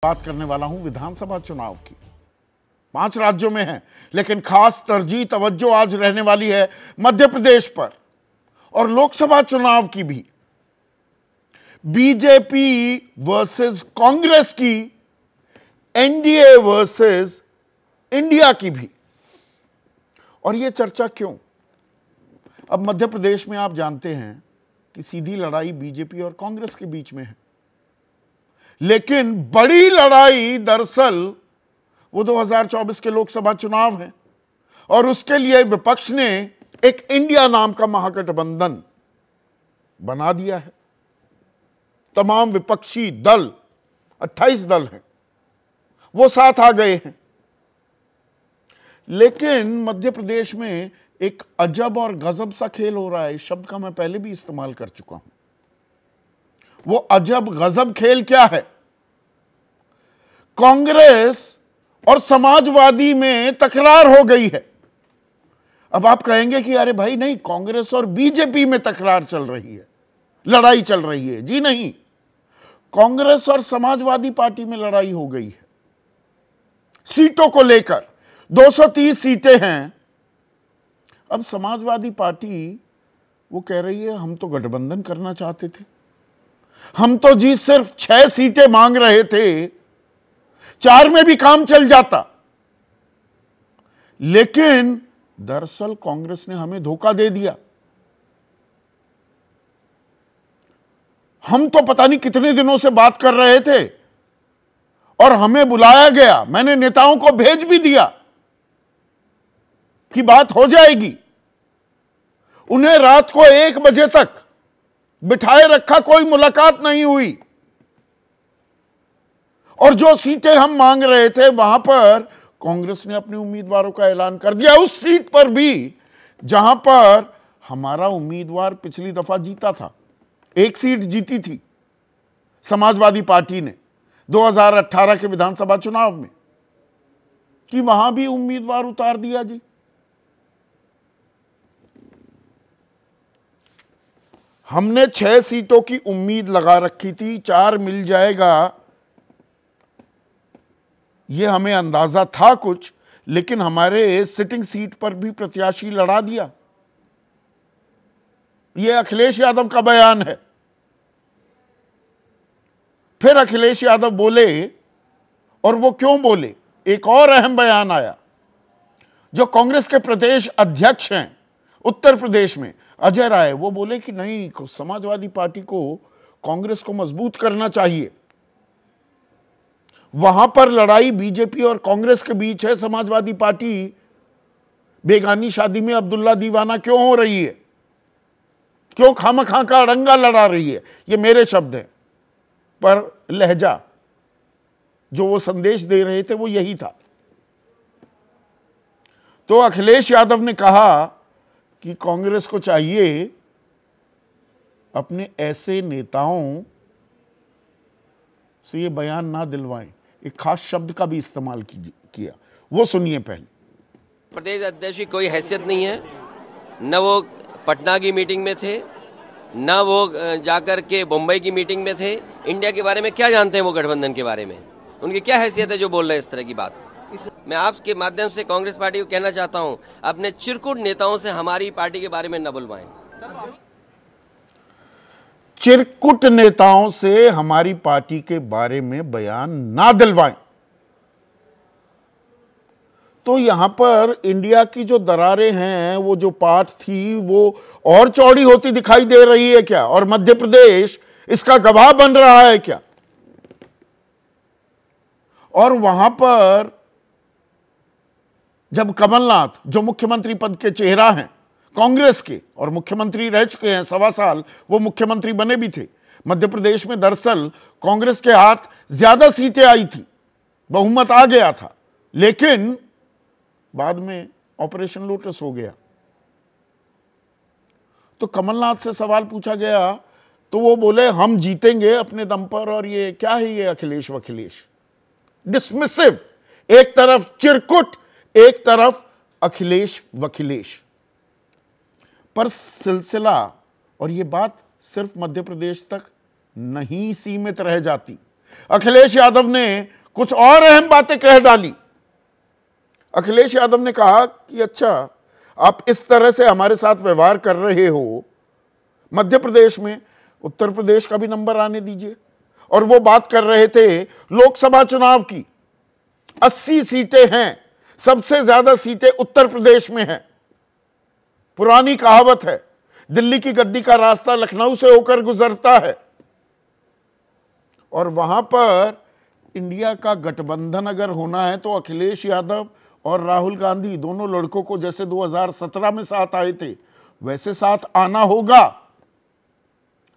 बात करने वाला हूं विधानसभा चुनाव की। 5 राज्यों में है, लेकिन खास तरजीह तवज्जो आज रहने वाली है मध्य प्रदेश पर और लोकसभा चुनाव की भी। बीजेपी वर्सेस कांग्रेस की, एनडीए वर्सेस इंडिया की भी। और यह चर्चा क्यों? अब मध्य प्रदेश में आप जानते हैं कि सीधी लड़ाई बीजेपी और कांग्रेस के बीच में है, लेकिन बड़ी लड़ाई दरअसल वो 2024 के लोकसभा चुनाव है और उसके लिए विपक्ष ने एक इंडिया नाम का महागठबंधन बना दिया है। तमाम विपक्षी दल 28 दल हैं, वो साथ आ गए हैं। लेकिन मध्य प्रदेश में एक अजब और गजब सा खेल हो रहा है। इस शब्द का मैं पहले भी इस्तेमाल कर चुका हूं। वो अजब गजब खेल क्या है? कांग्रेस और समाजवादी में तकरार हो गई है। अब आप कहेंगे कि अरे भाई नहीं, कांग्रेस और बीजेपी में तकरार चल रही है, लड़ाई चल रही है। जी नहीं, कांग्रेस और समाजवादी पार्टी में लड़ाई हो गई है सीटों को लेकर। 230 सीटें हैं। अब समाजवादी पार्टी वो कह रही है हम तो गठबंधन करना चाहते थे, हम तो जी सिर्फ 6 सीटें मांग रहे थे, 4 में भी काम चल जाता। लेकिन दरअसल कांग्रेस ने हमें धोखा दे दिया। हम तो पता नहीं कितने दिनों से बात कर रहे थे और हमें बुलाया गया, मैंने नेताओं को भेज भी दिया कि बात हो जाएगी। उन्हें रात को 1 बजे तक बिठाए रखा, कोई मुलाकात नहीं हुई। और जो सीटें हम मांग रहे थे वहां पर कांग्रेस ने अपने उम्मीदवारों का ऐलान कर दिया। उस सीट पर भी जहां पर हमारा उम्मीदवार पिछली दफा जीता था, 1 सीट जीती थी समाजवादी पार्टी ने 2018 के विधानसभा चुनाव में, कि वहां भी उम्मीदवार उतार दिया जी। हमने 6 सीटों की उम्मीद लगा रखी थी, 4 मिल जाएगा यह हमें अंदाजा था कुछ, लेकिन हमारे सिटिंग सीट पर भी प्रत्याशी लड़ा दिया। यह अखिलेश यादव का बयान है। फिर अखिलेश यादव बोले, और वो क्यों बोले, एक और अहम बयान आया। जो कांग्रेस के प्रदेश अध्यक्ष हैं उत्तर प्रदेश में, अजय राय, वो बोले कि नहीं, समाजवादी पार्टी को, कांग्रेस को मजबूत करना चाहिए। वहां पर लड़ाई बीजेपी और कांग्रेस के बीच है। समाजवादी पार्टी बेगानी शादी में अब्दुल्ला दीवाना क्यों हो रही है? क्यों खामखा का अड़ंगा लड़ा रही है? ये मेरे शब्द हैं, पर लहजा जो वो संदेश दे रहे थे वो यही था। तो अखिलेश यादव ने कहा कि कांग्रेस को चाहिए अपने ऐसे नेताओं से ये बयान ना दिलवाएं। एक खास शब्द का भी इस्तेमाल किया, वो सुनिए पहले। प्रदेश अध्यक्ष की कोई हैसियत नहीं है, न वो पटना की मीटिंग में थे, न वो जाकर के मुंबई की मीटिंग में थे। इंडिया के बारे में क्या जानते हैं वो, गठबंधन के बारे में उनकी क्या हैसियत है जो बोल रहे हैं इस तरह की बात? मैं आपके माध्यम से कांग्रेस पार्टी को कहना चाहता हूं, अपने चिरकुट नेताओं से हमारी पार्टी के बारे में न बुलवाएं। चिरकुट नेताओं से हमारी पार्टी के बारे में बयान ना दिलवाएं। तो यहां पर इंडिया की जो दरारें हैं, वो जो पाठ थी, वो और चौड़ी होती दिखाई दे रही है क्या? और मध्य प्रदेश इसका गवाह बन रहा है क्या? और वहां पर जब कमलनाथ, जो मुख्यमंत्री पद के चेहरा हैं कांग्रेस के और मुख्यमंत्री रह चुके हैं, 1.25 साल वो मुख्यमंत्री बने भी थे, मध्य प्रदेश में दरअसल कांग्रेस के हाथ ज्यादा सीटें आई थी, बहुमत आ गया था, लेकिन बाद में ऑपरेशन लोटस हो गया। तो कमलनाथ से सवाल पूछा गया तो वो बोले हम जीतेंगे अपने दम पर। और ये क्या है, ये अखिलेश वखिलेश, डिसमिसिव। एक तरफ चिरकुट, एक तरफ अखिलेश वखिलेश। पर सिलसिला, और ये बात सिर्फ मध्य प्रदेश तक नहीं सीमित रह जाती, अखिलेश यादव ने कुछ और अहम बातें कह डाली। अखिलेश यादव ने कहा कि अच्छा, आप इस तरह से हमारे साथ व्यवहार कर रहे हो, मध्य प्रदेश में उत्तर प्रदेश का भी नंबर आने दीजिए। और वो बात कर रहे थे लोकसभा चुनाव की। 80 सीटें हैं, सबसे ज्यादा सीटें उत्तर प्रदेश में हैं। पुरानी कहावत है, दिल्ली की गद्दी का रास्ता लखनऊ से होकर गुजरता है, और वहां पर इंडिया का गठबंधन अगर होना है तो अखिलेश यादव और राहुल गांधी दोनों लड़कों को जैसे 2017 में साथ आए थे वैसे साथ आना होगा।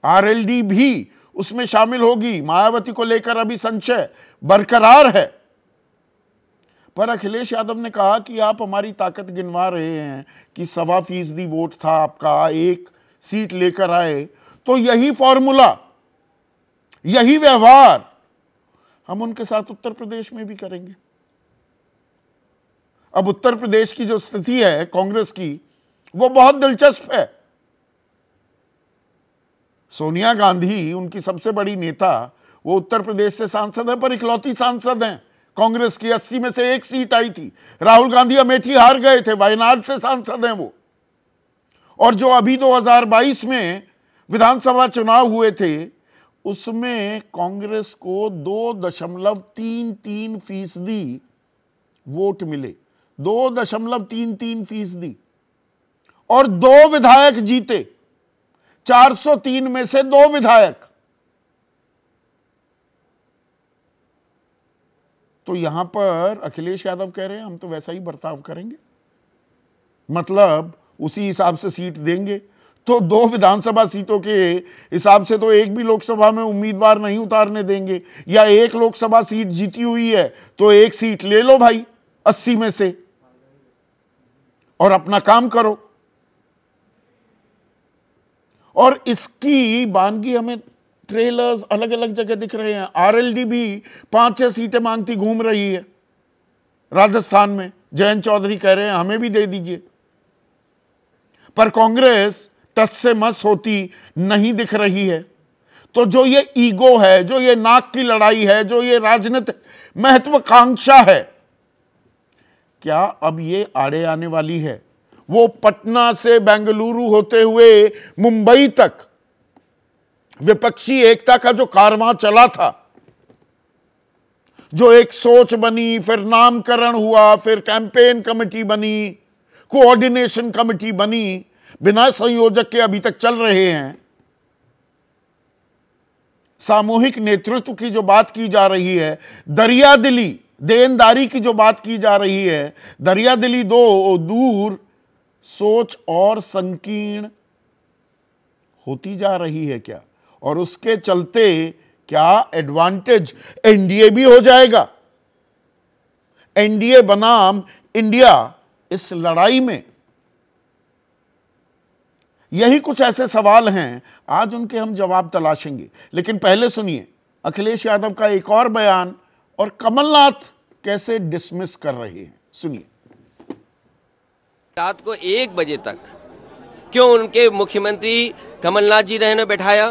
आरएलडी भी उसमें शामिल होगी। मायावती को लेकर अभी संशय बरकरार है, पर अखिलेश यादव ने कहा कि आप हमारी ताकत गिनवा रहे हैं कि 1.25% वोट था आपका, एक सीट लेकर आए, तो यही फॉर्मूला, यही व्यवहार हम उनके साथ उत्तर प्रदेश में भी करेंगे। अब उत्तर प्रदेश की जो स्थिति है कांग्रेस की, वो बहुत दिलचस्प है। सोनिया गांधी उनकी सबसे बड़ी नेता, वो उत्तर प्रदेश से सांसद है, पर इकलौती सांसद हैं कांग्रेस की। 80 में से एक सीट आई थी। राहुल गांधी अमेठी हार गए थे, वायनाड से सांसद हैं वो। और जो अभी 2022 में विधानसभा चुनाव हुए थे, उसमें कांग्रेस को 2.33% वोट मिले, 2.33%, और 2 विधायक जीते। 403 में से 2 विधायक। तो यहां पर अखिलेश यादव कह रहे हैं हम तो वैसा ही बर्ताव करेंगे, मतलब उसी हिसाब से सीट देंगे। तो 2 विधानसभा सीटों के हिसाब से तो एक भी लोकसभा में उम्मीदवार नहीं उतारने देंगे, या एक लोकसभा सीट जीती हुई है तो एक सीट ले लो भाई 80 में से और अपना काम करो। और इसकी बानगी हमें ट्रेलर्स अलग अलग जगह दिख रहे हैं। आरएलडी भी 5-6 सीटें मांगती घूम रही है राजस्थान में। जयंत चौधरी कह रहे हैं हमें भी दे दीजिए, पर कांग्रेस टस से मस होती नहीं दिख रही है। तो जो ये ईगो है, जो ये नाक की लड़ाई है, जो ये राजनीतिक महत्वाकांक्षा है, क्या अब ये आड़े आने वाली है? वो पटना से बेंगलुरु होते हुए मुंबई तक विपक्षी एकता का जो कारवां चला था, जो एक सोच बनी, फिर नामकरण हुआ, फिर कैंपेन कमेटी बनी, कोऑर्डिनेशन कमेटी बनी, बिना संयोजक के अभी तक चल रहे हैं। सामूहिक नेतृत्व की जो बात की जा रही है, दरियादिली, देनदारी की जो बात की जा रही है, दरियादिली दूर सोच और संकीर्ण होती जा रही है क्या? और उसके चलते क्या एडवांटेज एनडीए भी हो जाएगा? एनडीए बनाम इंडिया इस लड़ाई में, यही कुछ ऐसे सवाल हैं, आज उनके हम जवाब तलाशेंगे। लेकिन पहले सुनिए अखिलेश यादव का एक और बयान, और कमलनाथ कैसे डिसमिस कर रहे हैं, सुनिए। रात को 1 बजे तक क्यों उनके मुख्यमंत्री कमलनाथ जी ने बैठाया,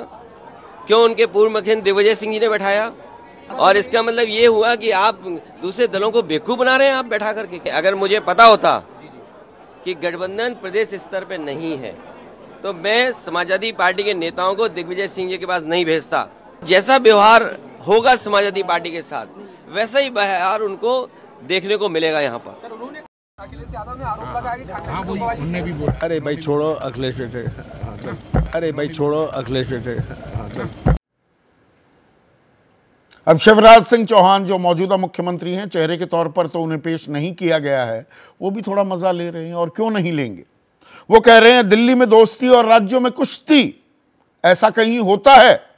क्यों उनके पूर्व मुख्यमंत्री दिग्विजय सिंह जी ने बैठाया? और इसका मतलब ये हुआ कि आप दूसरे दलों को बेवकूफ बना रहे हैं आप बैठा करके। अगर मुझे पता होता कि गठबंधन प्रदेश स्तर पे नहीं है तो मैं समाजवादी पार्टी के नेताओं को दिग्विजय सिंह जी के पास नहीं भेजता। जैसा व्यवहार होगा समाजवादी पार्टी के साथ, वैसा ही व्यवहार उनको देखने को मिलेगा यहाँ पर। अखिलेश यादव ने आरोप लगाया कि अरे भाई छोड़ो अखिलेश, अरे भाई छोड़ो अखिलेश। अब शिवराज सिंह चौहान जो मौजूदा मुख्यमंत्री हैं, चेहरे के तौर पर तो उन्हें पेश नहीं किया गया है, वो भी थोड़ा मजा ले रहे हैं। और क्यों नहीं लेंगे? वो कह रहे हैं दिल्ली में दोस्ती और राज्यों में कुश्ती, ऐसा कहीं होता है?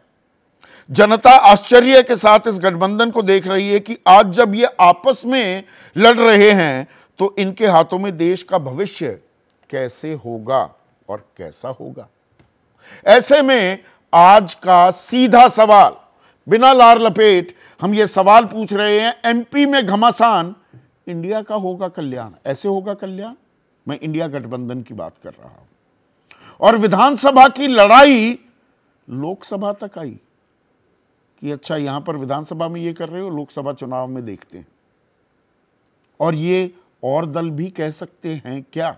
जनता आश्चर्य के साथ इस गठबंधन को देख रही है कि आज जब ये आपस में लड़ रहे हैं तो इनके हाथों में देश का भविष्य कैसे होगा और कैसा होगा। ऐसे में आज का सीधा सवाल, बिना लार लपेट हम ये सवाल पूछ रहे हैं, एमपी में घमासान, इंडिया का होगा कल्याण? ऐसे होगा कल्याण? मैं इंडिया गठबंधन की बात कर रहा हूं। और विधानसभा की लड़ाई लोकसभा तक आई, कि अच्छा यहां पर विधानसभा में ये कर रहे हो, लोकसभा चुनाव में देखते हैं। और ये और दल भी कह सकते हैं क्या?